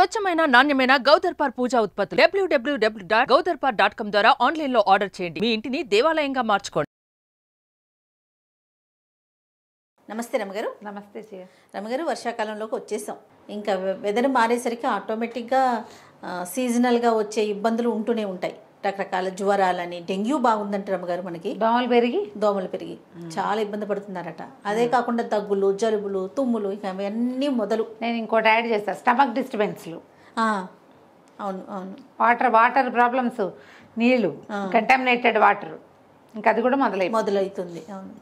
స్వచ్ఛమైన నాణ్యమైన గౌదర్పార్ పూజా ఉత్పత్తులు www.gaudarpar.com ద్వారా ఆన్లైన్ లో ఆర్డర్ చేయండి. మీ ఇంటిని దేవాలయంగా మార్చుకోండి. నమస్తే రమగారు. నమస్తే రమగారు, వర్షాకాలంలోకి వచ్చేసాం. ఇంకా వెదర్ మారేసరికి ఆటోమేటిక్గా సీజనల్గా వచ్చే ఇబ్బందులు ఉంటూనే ఉంటాయి. రకరకాల జ్వరాలని, డెంగ్యూ బాగుందంట రమగారు. మనకి దోమలు పెరిగి చాలా ఇబ్బంది పడుతున్నారట. అదే కాకుండా దగ్గులు, జలుబులు, తుమ్ములు, ఇక అవన్నీ మొదలు. నేను ఇంకోటి యాడ్ చేస్తాను, స్టమక్ డిస్టర్బెన్స్లు. అవును అవును, వాటర్ ప్రాబ్లమ్స్, నీళ్లు, కంటామినేటెడ్ వాటర్, ఇంకా అది కూడా మొదలవుతుంది. అవును,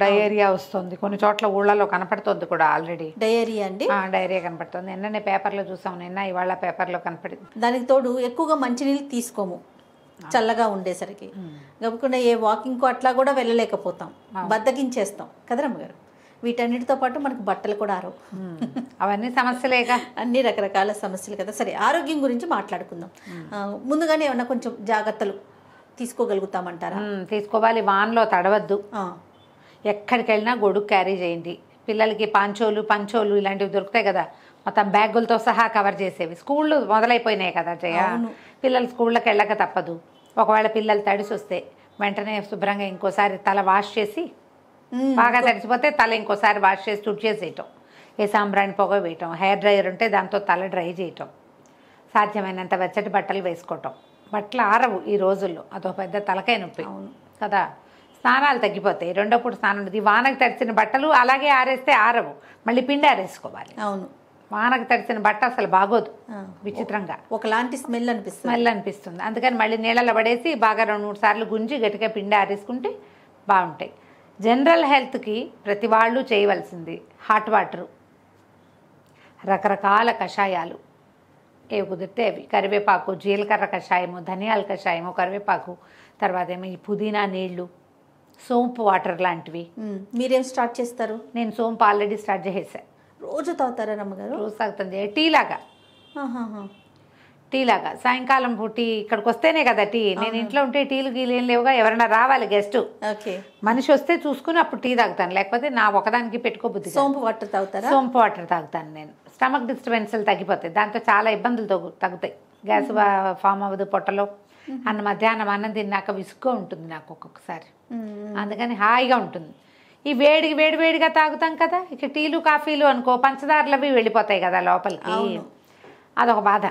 డయేరియా వస్తుంది కొన్ని చోట్ల, ఊళ్ళలో కనపడుతుంది కూడా ఆల్రెడీ. డయేరియా కనపడుతుంది. నిన్ననే పేపర్లో చూసాం, ఇవాళ పేపర్లో కనపడింది. దానికి తోడు ఎక్కువగా మంచినీళ్ళు తీసుకోము, చల్లగా ఉండేసరికి. గబుకుండా ఏ వాకింగ్కు అట్లా కూడా వెళ్ళలేకపోతాం, బద్దకించేస్తాం కదా రమ్మగారు. వీటన్నిటితో పాటు మనకు బట్టలు కూడా ఆరవు. అవన్నీ సమస్యలేగా, అన్ని రకరకాల సమస్యలు కదా. సరే, ఆరోగ్యం గురించి మాట్లాడుకుందాం. ముందుగానే ఏమన్నా కొంచెం జాగ్రత్తలు తీసుకోగలుగుతామంటారా? తీసుకోవాలి. వాన్లో తడవద్దు, ఎక్కడికి వెళ్ళినా గొడుగు క్యారీ చేయండి. పిల్లలకి పంచోలు ఇలాంటివి దొరుకుతాయి కదా, మొత్తం బ్యాగులతో సహా కవర్ చేసేవి. స్కూళ్ళు మొదలైపోయినాయి కదా జయ, పిల్లలు స్కూళ్ళకి వెళ్ళక తప్పదు. ఒకవేళ పిల్లలు తడిసి వస్తే వెంటనే శుభ్రంగా ఇంకోసారి తల వాష్ చేసి, బాగా తడిసిపోతే తల ఇంకోసారి వాష్ చేసి తుడిచేసేయటం, ఏ సాంబ్రాణి పొగ వేయటం, హెయిర్ డ్రైయర్ ఉంటే దాంతో తల డ్రై చేయటం, సాధ్యమైనంత వెచ్చటి బట్టలు వేసుకోవటం. బట్టలు ఆరవు ఈ రోజుల్లో, అదో పెద్ద తలకాయ నొప్పి కదా. స్నానాలు తగ్గిపోతాయి, రెండో పూట స్నానం ఉంటుంది. వానకు తడిసిన బట్టలు అలాగే ఆరేస్తే ఆరవు, మళ్ళీ పిండి ఆరేసుకోవాలి. అవును, వానకు తడిసిన బట్ట అసలు బాగోదు, విచిత్రంగా ఒకలాంటి స్మెల్ అనిపిస్తుంది. అందుకని మళ్ళీ నీళ్ళలో పడేసి బాగా 2-3 సార్లు గుంజి గట్టిగా పిండి ఆరేసుకుంటే బాగుంటాయి. జనరల్ హెల్త్కి ప్రతి వాళ్ళు చేయవలసింది హాట్ వాటరు, రకరకాల కషాయాలు ఏవి కుదిరితే అవి, కరివేపాకు, జీలకర్ర కషాయము, ధనియాల కషాయము, కరివేపాకు, తర్వాత ఏమో ఈ పుదీనా నీళ్లు, సోంపు వాటర్ లాంటివి. మీరేం స్టార్ట్ చేస్తారు? నేను సోంపు ఆల్రెడీ స్టార్ట్ చేసేసాను. రోజు తాగుతారా రమ్మగారు? రోజు తాగుతుంది. టీ లాగా సాయంకాలం టీ. ఇక్కడికి వస్తేనే కదా టీ. నేను ఇంట్లో ఉంటే టీలు గీలు ఏం లేవుగా, ఎవరైనా రావాలి గెస్ట్, మనిషి వస్తే చూసుకుని అప్పుడు టీ తాగుతాను, లేకపోతే నా ఒకదానికి పెట్టుకోబుద్ది. సోంపు వాటర్ తాగుతారా? సోంపు వాటర్ తాగుతాను నేను. స్టమక్ డిస్టర్బెన్స్లు తగ్గిపోతాయి, దాంతో చాలా ఇబ్బందులు తగ్గుతాయి. గ్యాస్ ఫామ్ అవ్వదు పొట్టలో. మధ్యాహ్నం అన్నం తిన్నాక విసుగ్గా ఉంటుంది నాకు ఒక్కొక్కసారి, అందుకని హాయిగా ఉంటుంది. ఈ వేడిగా తాగుతాం కదా, ఇక టీలు కాఫీలు అనుకో పంచదారలు అవి వెళ్ళిపోతాయి కదా లోపలికి, అదొక బాధ.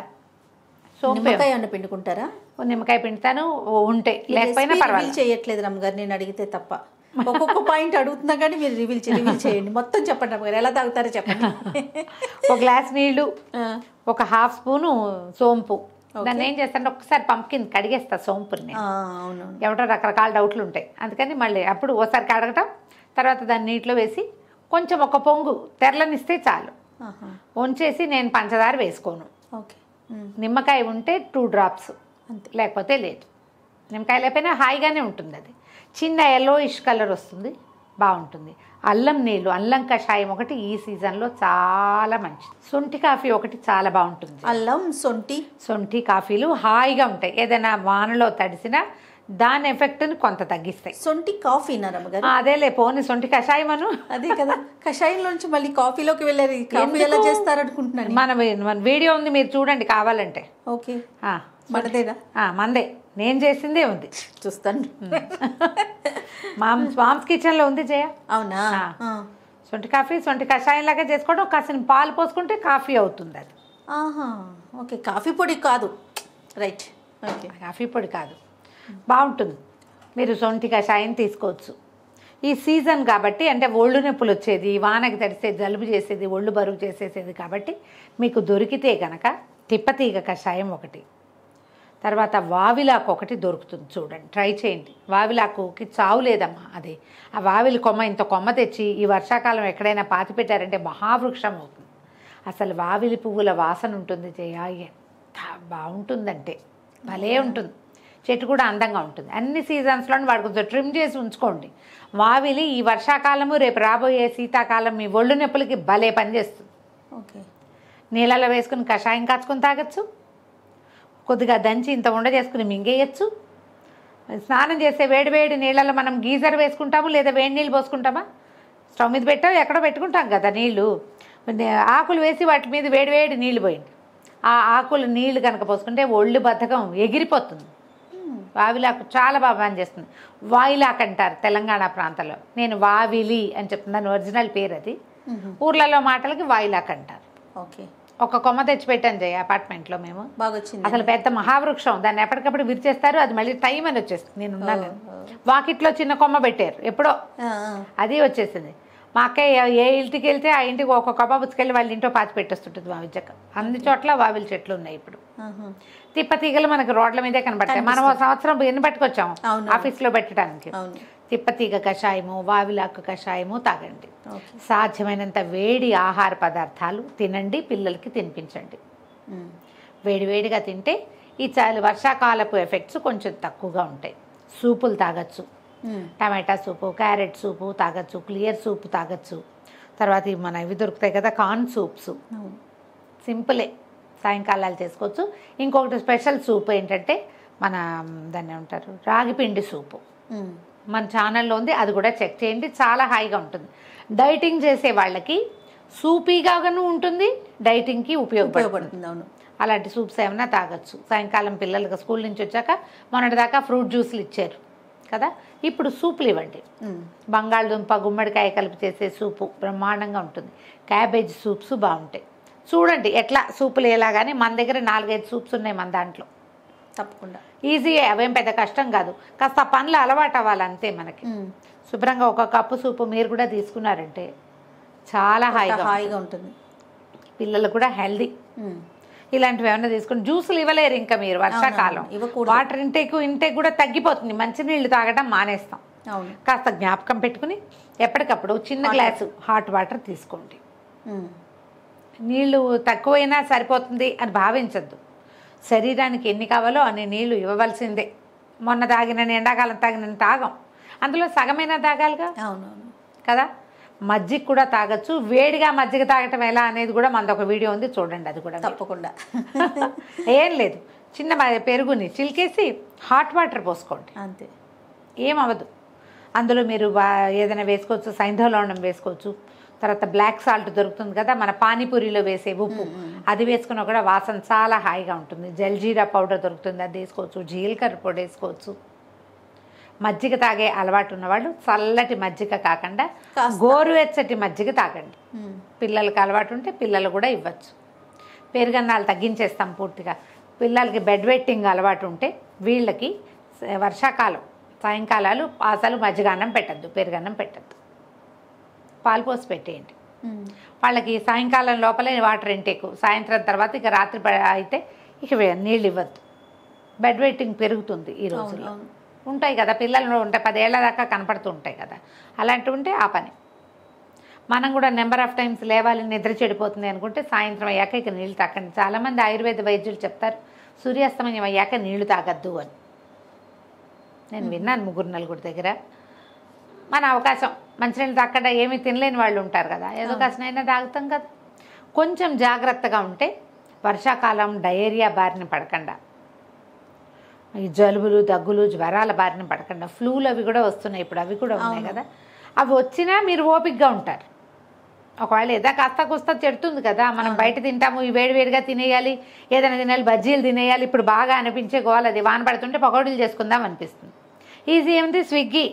నిమ్మకాయ పిండుకుంటారా? నిమ్మకాయ పిండుతాను, ఉంటే లేకపోయినా పర్వాలేదు. చేయట్లేదు రమ్మగారు, నేను అడిగితే తప్ప. ఒక్కొక్క పాయింట్ అడుగుతున్నా కానీ మీరు రివీల్ చేయండి, మొత్తం చెప్పండి రమ్మగారు, ఎలా తాగుతారో చెప్పండి. ఒక గ్లాస్ నీళ్లు, ఒక హాఫ్ స్పూను సోంపు. దాన్ని ఏం చేస్తానంటే ఒకసారి పంపుకింద కడిగేస్తా సోంపుని. ఎవటో రకరకాల డౌట్లు ఉంటాయి, అందుకని మళ్ళీ అప్పుడు ఓసారి కడగటం, తర్వాత దాన్ని నీటిలో వేసి కొంచెం ఒక పొంగు తెరలనిస్తే చాలు. వంచేసి నేను పంచదార వేసుకోను. నిమ్మకాయ ఉంటే 2 డ్రాప్స్, లేకపోతే లేదు. నిమ్మకాయ లేకపోయినా హాయిగానే ఉంటుంది. అది చిన్న ఎల్లోయిష్ కలర్ వస్తుంది, బాగుంటుంది. అల్లం నీళ్ళు, అల్లం కషాయం ఒకటి ఈ సీజన్లో చాలా మంచిది. సొంటి కాఫీ ఒకటి చాలా బాగుంటుంది. అల్లం సొంటి కాఫీలు హాయిగా ఉంటాయి. ఏదైనా వానలో తడిసినా దాని ఎఫెక్ట్ని కొంత తగ్గిస్తాయి. సొంటి కాఫీ అదేలే పోనీ సొంటి కషాయం అను. అదే కదా, కషాయం నుంచి మళ్ళీ కాఫీలోకి వెళ్ళారు. కాఫీ ఎలా చేస్తారు అనుకుంటున్నాను. మన వీడియో ఉంది, మీరు చూడండి కావాలంటే. ఓకే, మనదేనా? మందే, నేను చేసిందే ఉంది, చూస్తాను. మామ్స్ కిచెన్లో ఉంది జయ. అవునా? సొంటి కషాయం లాగా చేసుకోవడం, కాసిన పాలు పోసుకుంటే కాఫీ అవుతుంది అది. ఓకే, కాఫీ పొడి కాదు. రైట్, ఓకే, కాఫీ పొడి కాదు, బాగుంటుంది. మీరు సొంటి కషాయం తీసుకోవచ్చు. ఈ సీజన్ కాబట్టి, అంటే ఒళ్ళు నొప్పులు వచ్చేది, వానకి తడిసేది, జలుబు చేసేది, ఒళ్ళు బరువు చేసేసేది కాబట్టి మీకు దొరికితే కనుక తిప్పతీగ కషాయం ఒకటి, తర్వాత వావిలాకు ఒకటి దొరుకుతుంది, చూడండి, ట్రై చేయండి. వావిలాకుకి చావు లేదమ్మా. అది ఆ వావిలి కొమ్మ, ఇంత కొమ్మ తెచ్చి ఈ వర్షాకాలం ఎక్కడైనా పాతి పెట్టారంటే మహావృక్షం అవుతుంది. అసలు వావిలి పువ్వుల వాసన ఉంటుంది జయ, ఎంత బాగుంటుందంటే భలే ఉంటుంది. చెట్టు కూడా అందంగా ఉంటుంది. అన్ని సీజన్స్లో వాడుకుంటారు, ట్రిమ్ చేసి ఉంచుకోండి. వావిలి ఈ వర్షాకాలము, రేపు రాబోయే శీతాకాలం మీ ఒళ్ళు నొప్పులకి భలే పనిచేస్తుంది. ఓకే, నీళ్ళలో వేసుకుని కషాయం కాచుకొని తాగొచ్చు, కొద్దిగా దంచి ఇంత ఉండ చేసుకుని మింగేయచ్చు. స్నానం చేసే వేడి నీళ్ళలో మనం గీజర్ వేసుకుంటాము, లేదా వేడి నీళ్ళు పోసుకుంటామా, స్టవ్ మీద పెట్టాము ఎక్కడో పెట్టుకుంటాం కదా నీళ్ళు, ఆకులు వేసి వాటి మీద వేడి నీళ్ళు పోయింది. ఆ ఆకులు నీళ్లు కనుక పోసుకుంటే ఒళ్ళు బద్ధకం ఎగిరిపోతుంది. వావిలాకు చాలా బాగా పనిచేస్తుంది. వాయిలాక్ అంటారు తెలంగాణ ప్రాంతంలో. నేను వావిలి అని చెప్తున్నాను, ఒరిజినల్ పేరు అది. ఊర్లలో మాటలకి వాయిలాక్ అంటారు. ఓకే. ఒక కొమ్మ తెచ్చిపెట్టాను జయ అపార్ట్మెంట్లో మేము. బాగా వచ్చింది. అసలు పెద్ద మహావృక్షం, దాన్ని ఎప్పటికప్పుడు విరిచేస్తారు, అది మళ్ళీ టైం అని వచ్చేస్తుంది. నేను ఉన్నాను. వాకిట్లో చిన్న కొమ్మ పెట్టారు ఎప్పుడో, అది వచ్చేసింది. మా అక్కయ్య ఏ ఇంటికి వెళ్తే ఆ ఇంటికి ఒక కొమ్మ పుచ్చుకెళ్ళి వాళ్ళ ఇంట్లో పాతి పెట్టేస్తుంటుంది. మా విద్యక అన్ని చోట్ల వావిల చెట్లు ఉన్నాయి ఇప్పుడు. తిప్పతీగలు మనకు రోడ్ల మీదే కనబడతాయి. మనం ఒక సంవత్సరం ఎన్ని పట్టుకొచ్చాము ఆఫీస్లో పెట్టడానికి. తిప్పతీగ కషాయము, వావిలాకు కషాయము తాగండి. సాధ్యమైనంత వేడి ఆహార పదార్థాలు తినండి, పిల్లలకి తినిపించండి. వేడివేడిగా తింటే ఈ వర్షాకాలపు ఎఫెక్ట్స్ కొంచెం తక్కువగా ఉంటాయి. సూపులు తాగొచ్చు, టమాటా సూపు, క్యారెట్ సూపు తాగొచ్చు, క్లియర్ సూప్ తాగొచ్చు. తర్వాత మన ఇవి దొరుకుతాయి కదా కార్న్ సూప్స్, సింపులే, సాయంకాలాలు చేసుకోవచ్చు. ఇంకొకటి స్పెషల్ సూప్ ఏంటంటే మన దాన్ని ఏమంటారు, రాగిపిండి సూపు, మన ఛానల్లో ఉంది, అది కూడా చెక్ చేయండి. చాలా హాయిగా ఉంటుంది. డైటింగ్ చేసే వాళ్ళకి సూపీగాను ఉంటుంది, డైటింగ్కి ఉపయోగపడుతుంది. అవును, అలాంటి సూప్స్ ఏమైనా తాగొచ్చు. సాయంకాలం పిల్లలకి స్కూల్ నుంచి వచ్చాక మొన్నటిదాకా ఫ్రూట్ జ్యూస్లు ఇచ్చారు కదా, ఇప్పుడు సూపులు ఇవ్వండి. బంగాళదుంప గుమ్మడికాయ కలిపి చేసే సూపు బ్రహ్మాండంగా ఉంటుంది. క్యాబేజ్ సూప్స్ బాగుంటాయి. చూడండి ఎట్లా సూపులు ఎలాగానే. మన దగ్గర 4-5 సూప్స్ ఉన్నాయి మన దాంట్లో. తప్పకుండా ఈజీయే, అవేం పెద్ద కష్టం కాదు. కాస్త పనులు అలవాటు అవ్వాలి అంతే మనకి. శుభ్రంగా ఒక కప్పు సూపు మీరు కూడా తీసుకున్నారంటే చాలా హాయిగా ఉంటుంది. పిల్లలు కూడా హెల్దీ. ఇలాంటివి ఏమైనా తీసుకుని జ్యూసులు ఇవ్వలేరు ఇంకా మీరు, వర్షాకాలం వాటర్ ఇంటేక్ కూడా తగ్గిపోతుంది. మంచినీళ్ళు తాగడం మానేస్తాం. కాస్త జ్ఞాపకం పెట్టుకుని ఎప్పటికప్పుడు చిన్న గ్లాసు హాట్ వాటర్ తీసుకోండి. నీళ్లు తక్కువైనా సరిపోతుంది అని భావించద్దు. శరీరానికి ఎన్ని కావాలో అన్ని నీళ్లు ఇవ్వవలసిందే. మొన్న తాగినని, ఎండాకాలం తాగినని తాగం, అందులో సగమైనా తాగాలిగా. అవునవును కదా. మజ్జిగ కూడా తాగొచ్చు. వేడిగా మజ్జిగ తాగటం ఎలా అనేది కూడా మనది ఒక వీడియో ఉంది, చూడండి. అది కూడా తప్పకుండా. ఏం లేదు, చిన్న పెరుగుని చిలికేసి హాట్ వాటర్ పోసుకోండి, అంతే, ఏమవ్వదు. అందులో మీరు ఏదైనా వేసుకోవచ్చు, సైంధవలవణం వేసుకోవచ్చు. తర్వాత బ్లాక్ సాల్ట్ దొరుకుతుంది కదా, మన పానీపూరిలో వేసే ఉప్పు, అది వేసుకున్నా కూడా వాసన చాలా హాయిగా ఉంటుంది. జల్జీరా పౌడర్ దొరుకుతుంది, అది వేసుకోవచ్చు. జీలకర్ర పొడి వేసుకోవచ్చు. మజ్జిగ తాగే అలవాటు ఉన్నవాళ్ళు చల్లటి మజ్జిగ కాకుండా గోరువెచ్చటి మజ్జిగ తాగండి. పిల్లలకి అలవాటు ఉంటే పిల్లలు కూడా ఇవ్వచ్చు. పెరుగన్నాలు తగ్గించేస్తాం పూర్తిగా. పిల్లలకి బెడ్ వెట్టింగ్ అలవాటు ఉంటే వీళ్ళకి వర్షాకాలం సాయంకాలాలు అసలు మజ్జిగ అన్నం పెట్టద్దు, పెరుగన్నం పెట్టద్దు, పాలు పోసి పెట్టేయండి. వాళ్ళకి సాయంకాలం లోపలే వాటర్ ఇంటేక్, సాయంత్రం తర్వాత ఇక రాత్రి అయితే ఇక నీళ్ళు ఇవ్వద్దు. బెడ్ వెట్టింగ్ పెరుగుతుంది ఈ రోజుల్లో. ఉంటాయి కదా పిల్లలు ఉంటాయి, 10 ఏళ్ల దాకా కనపడుతూ ఉంటాయి కదా, అలాంటివి ఉంటే ఆ పని. మనం కూడా నెంబర్ ఆఫ్ టైమ్స్ లేవాలి, నిద్ర చెడిపోతుంది అనుకుంటే సాయంత్రం అయ్యాక ఇక నీళ్ళు తాకండి. చాలామంది ఆయుర్వేద వైద్యులు చెప్తారు సూర్యాస్తమయం అయ్యాక నీళ్లు తాగద్దు అని. నేను విన్నాను 3-4 దగ్గర. మన అవకాశం, మంచినీళ్ళు తాగకుండా ఏమీ తినలేని వాళ్ళు ఉంటారు కదా, ఏదో కాసినైనా తాగుతాం కదా. కొంచెం జాగ్రత్తగా ఉంటే వర్షాకాలం డయేరియా బారిన పడకుండా, ఈ జలుబులు దగ్గులు జ్వరాల బారిన పడకుండా, ఫ్లూలు అవి కూడా వస్తున్నాయి ఇప్పుడు, అవి కూడా ఉన్నాయి కదా. అవి వచ్చినా మీరు ఓపికగా ఉంటారు. ఒకవేళ ఏదో కాస్త కూస్తా చెడుతుంది కదా, మనం బయట తింటాము, ఈ వేడివేడిగా తినేయాలి, ఏదైనా తినాలి, బజ్జీలు తినేయాలి, ఇప్పుడు బాగా అనిపించే గోవాలి. అది వాన పడుతుంటే పకోడీలు చేసుకుందాం అనిపిస్తుంది. ఈజీ ఏమిటి, స్విగ్గీ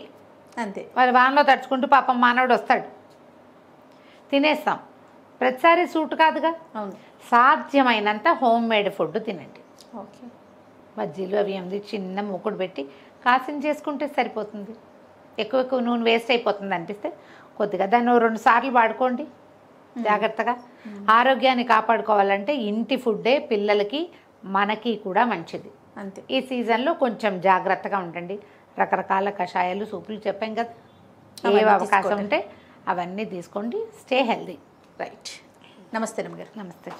అంతే. వాళ్ళు వానలో తడుచుకుంటూ పాపం మానవుడు వస్తాడు, తినేస్తాం. ప్రతిసారి సూట్ కాదుగా. సాధ్యమైనంత హోమ్ మేడ్ ఫుడ్ తినండి. ఓకే, బజ్జీలు అవి ఏమిటి చిన్న మూకుడు పెట్టి కాసిన చేసుకుంటే సరిపోతుంది. ఎక్కువ నూనె వేస్ట్ అయిపోతుంది అనిపిస్తే కొద్దిగా దాన్ని 2 సార్లు వాడుకోండి జాగ్రత్తగా. ఆరోగ్యాన్ని కాపాడుకోవాలంటే ఇంటి ఫుడ్డే పిల్లలకి మనకి కూడా మంచిది. అంతే. ఈ సీజన్లో కొంచెం జాగ్రత్తగా ఉండండి. రకరకాల కషాయాలు సూపులు చెప్పాం కదా, ఏ అవకాశం ఉంటే అవన్నీ తీసుకోండి. Stay healthy. రైట్. నమస్తే రమ్య గారు. నమస్తే.